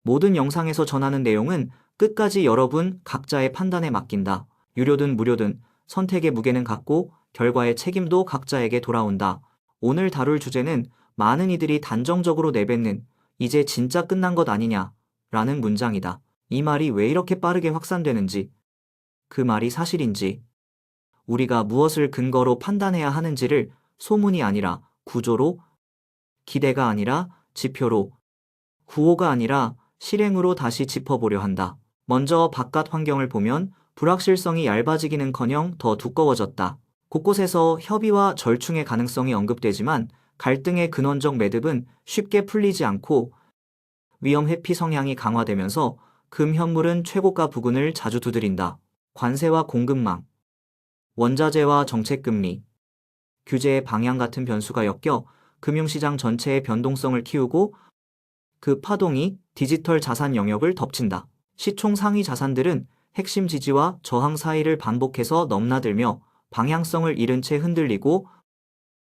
모든 영상에서 전하는 내용은 끝까지 여러분 각자의 판단에 맡긴다. 유료든 무료든 선택의 무게는 같고 결과의 책임도 각자에게 돌아온다. 오늘 다룰 주제는 많은 이들이 단정적으로 내뱉는 이제 진짜 끝난 것 아니냐 라는 문장이다. 이 말이 왜 이렇게 빠르게 확산되는지, 그 말이 사실인지, 우리가 무엇을 근거로 판단해야 하는지를 소문이 아니라 구조로, 기대가 아니라 지표로, 구호가 아니라 실행으로 다시 짚어보려 한다. 먼저 바깥 환경을 보면 불확실성이 얇아지기는커녕 더 두꺼워졌다. 곳곳에서 협의와 절충의 가능성이 언급되지만 갈등의 근원적 매듭은 쉽게 풀리지 않고 위험 회피 성향이 강화되면서 금현물은 최고가 부근을 자주 두드린다. 관세와 공급망, 원자재와 정책금리, 규제의 방향 같은 변수가 엮여 금융시장 전체의 변동성을 키우고 그 파동이 디지털 자산 영역을 덮친다. 시총 상위 자산들은 핵심 지지와 저항 사이를 반복해서 넘나들며 방향성을 잃은 채 흔들리고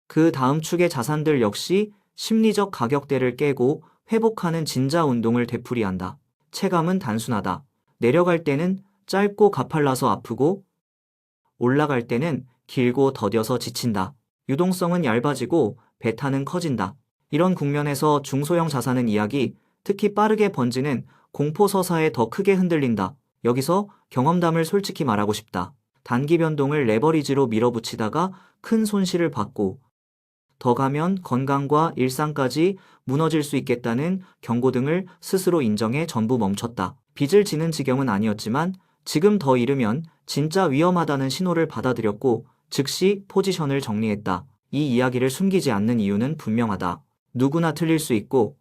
그 다음 축의 자산들 역시 심리적 가격대를 깨고 회복하는 진자 운동을 되풀이한다. 체감은 단순하다. 내려갈 때는 짧고 가팔라서 아프고 올라갈 때는 길고 더뎌서 지친다. 유동성은 얇아지고 베타는 커진다. 이런 국면에서 중소형 자산은 이야기, 특히 빠르게 번지는 공포서사에 더 크게 흔들린다. 여기서 경험담을 솔직히 말하고 싶다. 단기 변동을 레버리지로 밀어붙이다가 큰 손실을 받고 더 가면 건강과 일상까지 무너질 수 있겠다는 경고 등을 스스로 인정해 전부 멈췄다. 빚을 지는 지경은 아니었지만 지금 더 잃으면 진짜 위험하다는 신호를 받아들였고 즉시 포지션을 정리했다. 이 이야기를 숨기지 않는 이유는 분명하다. 누구나 틀릴 수 있고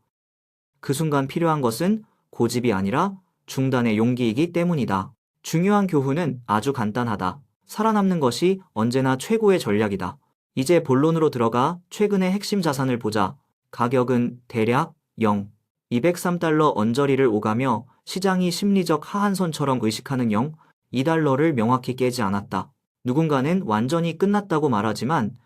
그 순간 필요한 것은 고집이 아니라 중단의 용기이기 때문이다. 중요한 교훈은 아주 간단하다. 살아남는 것이 언제나 최고의 전략이다. 이제 본론으로 들어가 최근의 핵심 자산을 보자. 가격은 대략 0, 203달러 언저리를 오가며 시장이 심리적 하한선처럼 의식하는 0, 2달러를 명확히 깨지 않았다. 누군가는 완전히 끝났다고 말하지만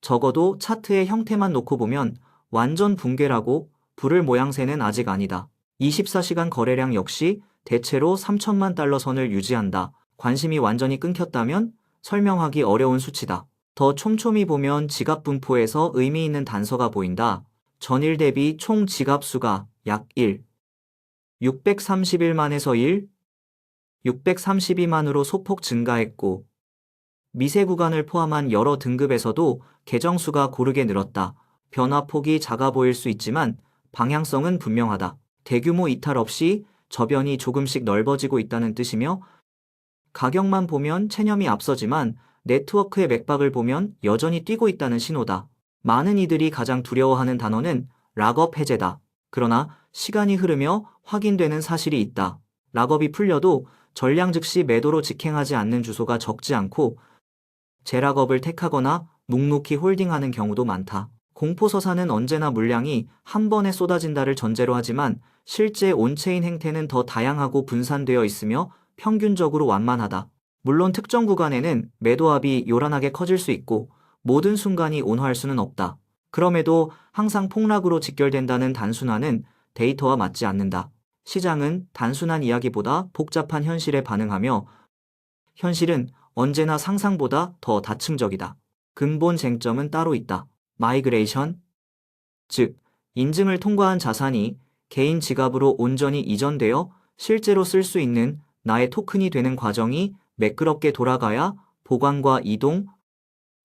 적어도 차트의 형태만 놓고 보면 완전 붕괴라고 부를 모양새는 아직 아니다. 24시간 거래량 역시 대체로 3천만 달러 선을 유지한다. 관심이 완전히 끊겼다면 설명하기 어려운 수치다. 더 촘촘히 보면 지갑 분포에서 의미 있는 단서가 보인다. 전일 대비 총 지갑 수가 약 1, 631만에서 1, 632만으로 소폭 증가했고 미세 구간을 포함한 여러 등급에서도 계정 수가 고르게 늘었다. 변화폭이 작아 보일 수 있지만 방향성은 분명하다. 대규모 이탈 없이 저변이 조금씩 넓어지고 있다는 뜻이며 가격만 보면 체념이 앞서지만 네트워크의 맥박을 보면 여전히 뛰고 있다는 신호다. 많은 이들이 가장 두려워하는 단어는 락업 해제다. 그러나 시간이 흐르며 확인되는 사실이 있다. 락업이 풀려도 전량 즉시 매도로 직행하지 않는 주소가 적지 않고 재락업을 택하거나 묵묵히 홀딩하는 경우도 많다. 공포서사는 언제나 물량이 한 번에 쏟아진다를 전제로 하지만 실제 온체인 행태는 더 다양하고 분산되어 있으며 평균적으로 완만하다. 물론 특정 구간에는 매도압이 요란하게 커질 수 있고 모든 순간이 온화할 수는 없다. 그럼에도 항상 폭락으로 직결된다는 단순화는 데이터와 맞지 않는다. 시장은 단순한 이야기보다 복잡한 현실에 반응하며 현실은 언제나 상상보다 더 다층적이다. 근본 쟁점은 따로 있다. 마이그레이션, 즉 인증을 통과한 자산이 개인 지갑으로 온전히 이전되어 실제로 쓸 수 있는 나의 토큰이 되는 과정이 매끄럽게 돌아가야 보관과 이동,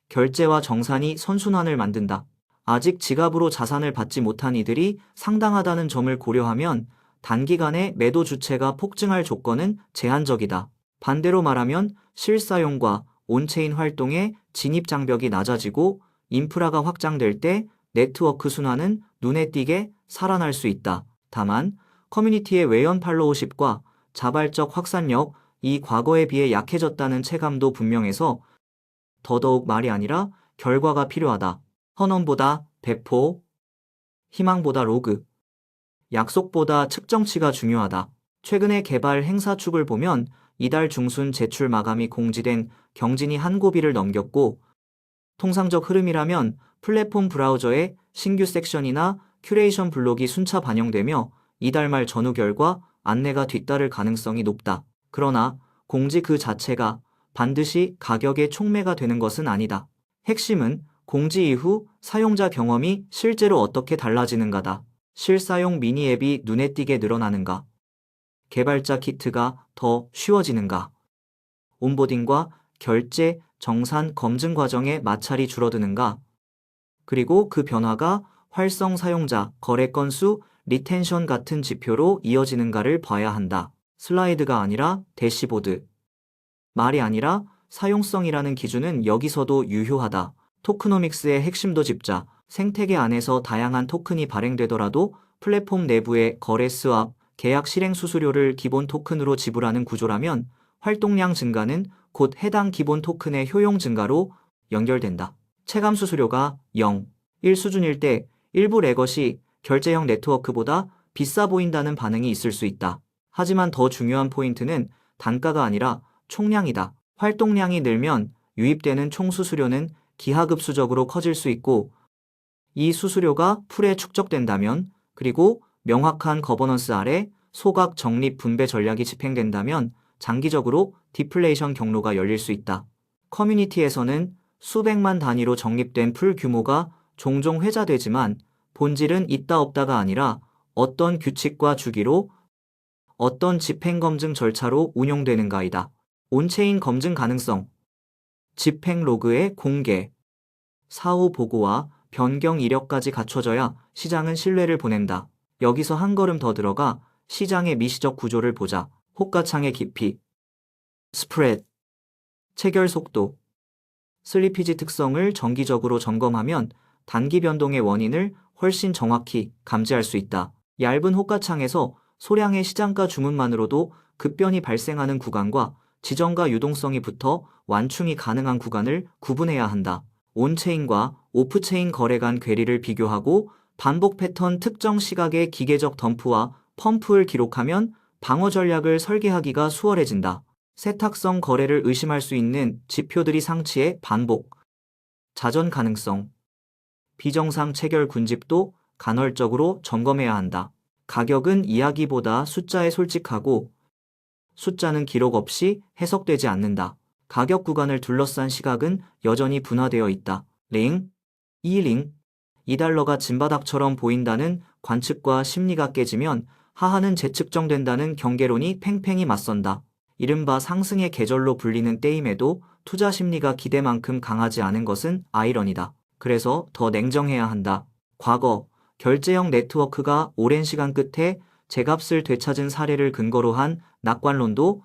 결제와 정산이 선순환을 만든다. 아직 지갑으로 자산을 받지 못한 이들이 상당하다는 점을 고려하면 단기간에 매도 주체가 폭증할 조건은 제한적이다. 반대로 말하면 실사용과 온체인 활동의 진입 장벽이 낮아지고 인프라가 확장될 때 네트워크 순환은 눈에 띄게 살아날 수 있다. 다만 커뮤니티의 외연 팔로우십과 자발적 확산력, 이 과거에 비해 약해졌다는 체감도 분명해서 더더욱 말이 아니라 결과가 필요하다. 헌원보다 배포, 희망보다 로그, 약속보다 측정치가 중요하다. 최근의 개발 행사 축을 보면 이달 중순 제출 마감이 공지된 경진이 한 고비를 넘겼고 통상적 흐름이라면 플랫폼 브라우저에 신규 섹션이나 큐레이션 블록이 순차 반영되며 이달 말 전후 결과 안내가 뒤따를 가능성이 높다. 그러나 공지 그 자체가 반드시 가격의 촉매가 되는 것은 아니다. 핵심은 공지 이후 사용자 경험이 실제로 어떻게 달라지는가다. 실사용 미니 앱이 눈에 띄게 늘어나는가? 개발자 키트가 더 쉬워지는가? 온보딩과 결제, 정산, 검증 과정의 마찰이 줄어드는가? 그리고 그 변화가 활성 사용자, 거래 건수, 리텐션 같은 지표로 이어지는가를 봐야 한다. 슬라이드가 아니라 대시보드. 말이 아니라 사용성이라는 기준은 여기서도 유효하다. 토크노믹스의 핵심도 짚자. 생태계 안에서 다양한 토큰이 발행되더라도 플랫폼 내부의 거래 스왑, 계약 실행 수수료를 기본 토큰으로 지불하는 구조라면 활동량 증가는 곧 해당 기본 토큰의 효용 증가로 연결된다. 체감 수수료가 0, 1 수준일 때 일부 레거시 결제형 네트워크보다 비싸 보인다는 반응이 있을 수 있다. 하지만 더 중요한 포인트는 단가가 아니라 총량이다. 활동량이 늘면 유입되는 총 수수료는 기하급수적으로 커질 수 있고, 이 수수료가 풀에 축적된다면, 그리고 명확한 거버넌스 아래 소각 적립 분배 전략이 집행된다면 장기적으로 디플레이션 경로가 열릴 수 있다. 커뮤니티에서는 수백만 단위로 적립된 풀 규모가 종종 회자되지만 본질은 있다 없다가 아니라 어떤 규칙과 주기로, 어떤 집행검증 절차로 운용되는가이다. 온체인 검증 가능성, 집행 로그의 공개, 사후 보고와 변경 이력까지 갖춰져야 시장은 신뢰를 보낸다. 여기서 한 걸음 더 들어가 시장의 미시적 구조를 보자. 호가창의 깊이, 스프레드, 체결 속도, 슬리피지 특성을 정기적으로 점검하면 단기 변동의 원인을 훨씬 정확히 감지할 수 있다. 얇은 호가창에서 소량의 시장가 주문만으로도 급변이 발생하는 구간과 지정가 유동성이 붙어 완충이 가능한 구간을 구분해야 한다. 온체인과 오프체인 거래 간 괴리를 비교하고 반복 패턴 특정 시각의 기계적 덤프와 펌프를 기록하면 방어 전략을 설계하기가 수월해진다. 세탁성 거래를 의심할 수 있는 지표들이 상치의 반복, 자전 가능성, 비정상 체결 군집도 간헐적으로 점검해야 한다. 가격은 이야기보다 숫자에 솔직하고 숫자는 기록 없이 해석되지 않는다. 가격 구간을 둘러싼 시각은 여전히 분화되어 있다. 링, 이 $2가 진바닥처럼 보인다는 관측과 심리가 깨지면 하하는 재측정된다는 경계론이 팽팽히 맞선다. 이른바 상승의 계절로 불리는 때임에도 투자 심리가 기대만큼 강하지 않은 것은 아이러니다. 그래서 더 냉정해야 한다. 과거 결제형 네트워크가 오랜 시간 끝에 제값을 되찾은 사례를 근거로 한 낙관론도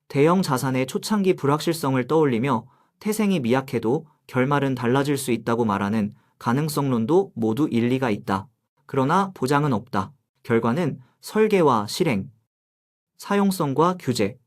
대형 자산의 초창기 불확실성을 떠올리며 태생이 미약해도 결말은 달라질 수 있다고 말하는 가능성론도 모두 일리가 있다. 그러나 보장은 없다. 결과는 설계와 실행, 사용성과 규제,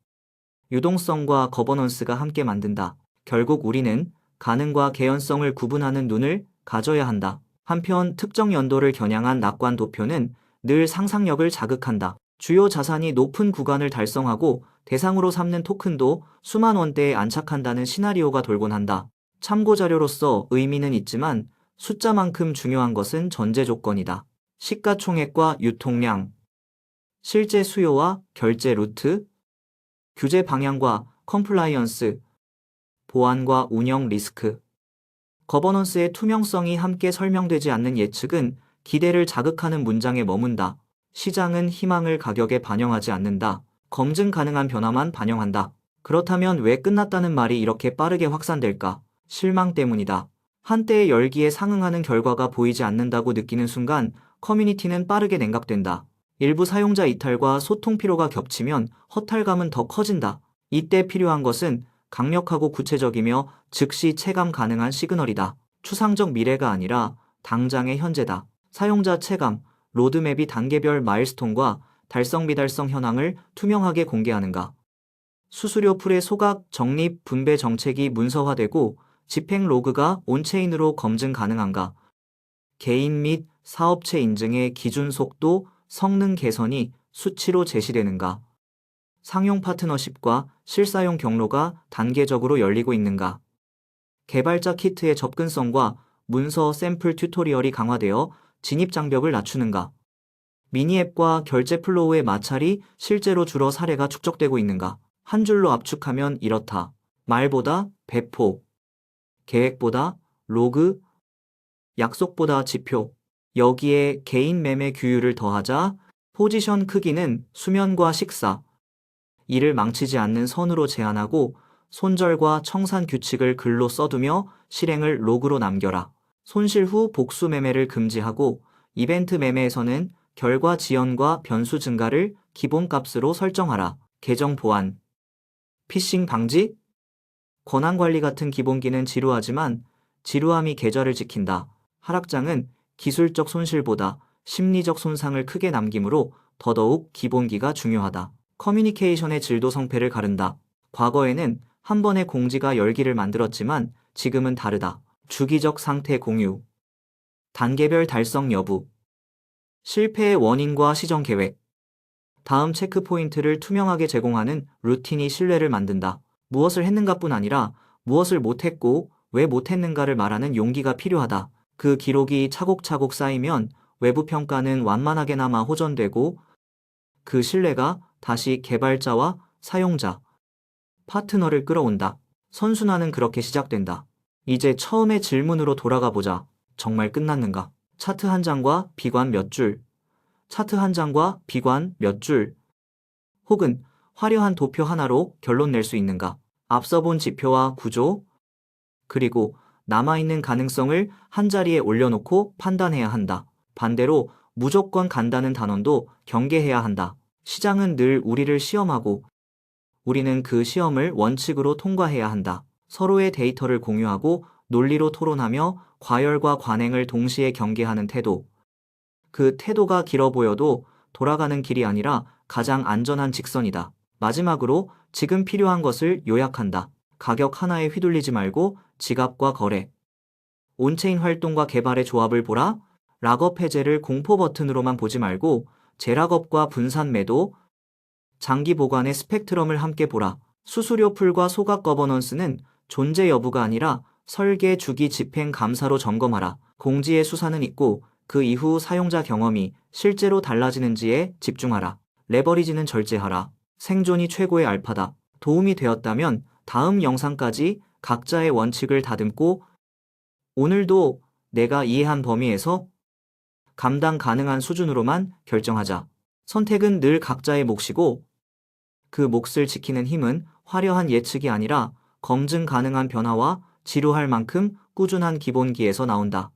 유동성과 거버넌스가 함께 만든다. 결국 우리는 가능과 개연성을 구분하는 눈을 가져야 한다. 한편 특정 연도를 겨냥한 낙관 도표는 늘 상상력을 자극한다. 주요 자산이 높은 구간을 달성하고 대상으로 삼는 토큰도 수만 원대에 안착한다는 시나리오가 돌곤 한다. 참고 자료로서 의미는 있지만 숫자만큼 중요한 것은 전제 조건이다. 시가총액과 유통량, 실제 수요와 결제 루트, 규제 방향과 컴플라이언스, 보안과 운영 리스크, 거버넌스의 투명성이 함께 설명되지 않는 예측은 기대를 자극하는 문장에 머문다. 시장은 희망을 가격에 반영하지 않는다. 검증 가능한 변화만 반영한다. 그렇다면 왜 끝났다는 말이 이렇게 빠르게 확산될까? 실망 때문이다. 한때의 열기에 상응하는 결과가 보이지 않는다고 느끼는 순간 커뮤니티는 빠르게 냉각된다. 일부 사용자 이탈과 소통 피로가 겹치면 허탈감은 더 커진다. 이때 필요한 것은 강력하고 구체적이며 즉시 체감 가능한 시그널이다. 추상적 미래가 아니라 당장의 현재다. 사용자 체감, 로드맵이 단계별 마일스톤과 달성 비달성 현황을 투명하게 공개하는가. 수수료 풀의 소각, 적립, 분배 정책이 문서화되고 집행 로그가 온체인으로 검증 가능한가. 개인 및 사업체 인증의 기준 속도, 성능 개선이 수치로 제시되는가. 상용 파트너십과 실사용 경로가 단계적으로 열리고 있는가. 개발자 키트의 접근성과 문서 샘플 튜토리얼이 강화되어 진입 장벽을 낮추는가. 미니앱과 결제 플로우의 마찰이 실제로 줄어 사례가 축적되고 있는가? 한 줄로 압축하면 이렇다. 말보다 배포, 계획보다 로그, 약속보다 지표. 여기에 개인 매매 규율을 더하자 포지션 크기는 수면과 식사, 이를 망치지 않는 선으로 제한하고 손절과 청산 규칙을 글로 써두며 실행을 로그로 남겨라. 손실 후 복수 매매를 금지하고 이벤트 매매에서는 결과 지연과 변수 증가를 기본값으로 설정하라. 계정 보안, 피싱 방지, 권한 관리 같은 기본기는 지루하지만 지루함이 계좌를 지킨다. 하락장은 기술적 손실보다 심리적 손상을 크게 남기므로 더더욱 기본기가 중요하다. 커뮤니케이션의 질도 성패를 가른다. 과거에는 한 번의 공지가 열기를 만들었지만 지금은 다르다. 주기적 상태 공유, 단계별 달성 여부, 실패의 원인과 시정 계획, 다음 체크 포인트를 투명하게 제공하는 루틴이 신뢰를 만든다. 무엇을 했는가뿐 아니라 무엇을 못했고 왜 못했는가를 말하는 용기가 필요하다. 그 기록이 차곡차곡 쌓이면 외부 평가는 완만하게나마 호전되고 그 신뢰가 다시 개발자와 사용자, 파트너를 끌어온다. 선순환은 그렇게 시작된다. 이제 처음의 질문으로 돌아가 보자. 정말 끝났는가? 차트 한 장과 비관 몇 줄, 차트 한 장과 비관 몇 줄, 혹은 화려한 도표 하나로 결론 낼 수 있는가? 앞서 본 지표와 구조, 그리고 남아있는 가능성을 한자리에 올려놓고 판단해야 한다. 반대로 무조건 간다는 단언도 경계해야 한다. 시장은 늘 우리를 시험하고 우리는 그 시험을 원칙으로 통과해야 한다. 서로의 데이터를 공유하고 논리로 토론하며 과열과 관행을 동시에 경계하는 태도. 그 태도가 길어 보여도 돌아가는 길이 아니라 가장 안전한 직선이다. 마지막으로 지금 필요한 것을 요약한다. 가격 하나에 휘둘리지 말고 지갑과 거래, 온체인 활동과 개발의 조합을 보라. 락업 해제를 공포 버튼으로만 보지 말고 재락업과 분산 매도, 장기 보관의 스펙트럼을 함께 보라. 수수료 풀과 소각 거버넌스는 존재 여부가 아니라 설계 주기 집행 감사로 점검하라. 공지의 수사는 있고 그 이후 사용자 경험이 실제로 달라지는지에 집중하라. 레버리지는 절제하라. 생존이 최고의 알파다. 도움이 되었다면 다음 영상까지 각자의 원칙을 다듬고 오늘도 내가 이해한 범위에서 감당 가능한 수준으로만 결정하자. 선택은 늘 각자의 몫이고 그 몫을 지키는 힘은 화려한 예측이 아니라 검증 가능한 변화와 지루할 만큼 꾸준한 기본기에서 나온다.